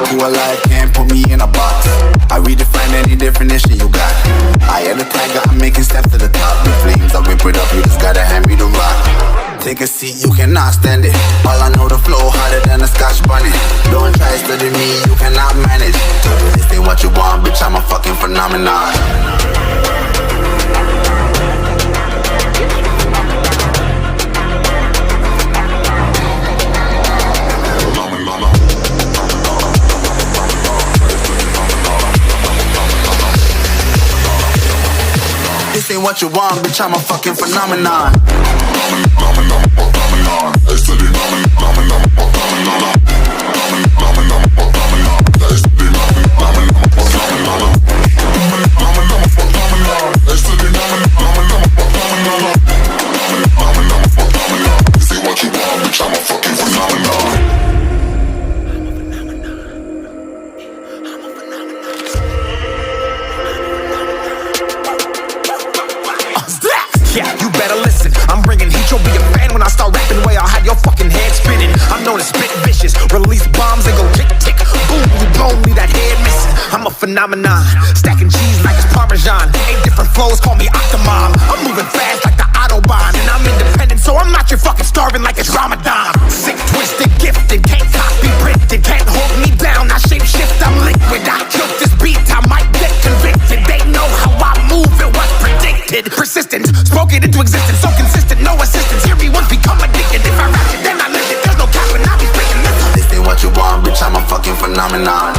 Who alive can't put me in a box. I redefine any definition you got. I am the tiger, I'm making steps to the top. The flames, I whip it up, you just gotta hand me the rock. Take a seat, you cannot stand it. All I know, the flow harder than a Scotch bonnet. Don't try study me, you cannot manage. This ain't what you want, bitch, I'm a fucking phenomenon. This ain't what you want, bitch, I'm a fucking phenomenon. Yeah, you better listen. I'm bringing heat, you'll be a fan when I start rapping. Way I'll have your fucking head spinning. I'm known as spit vicious, release bombs and go tick tick. Boom, you blown me that head missing. I'm a phenomenon, stacking cheese like it's Parmesan. 8 different flows, call me Octomom. I'm moving fast like the Autobahn, and I'm independent, so I'm not your fucking starving like it's Ramadan. Sick, twisted, gifted, can't copy, printed, can't hold me down. I shape shift, I'm liquid. I killed this beat, I might get convicted. They know how I move, it was predicted. Persistent, spoke it into existence, so consistent, no assistance. Hear me once, become addicted. If I rap it, then I live it. There's no cap when I be speaking this. This ain't what you want, bitch, I'm a fucking phenomenon.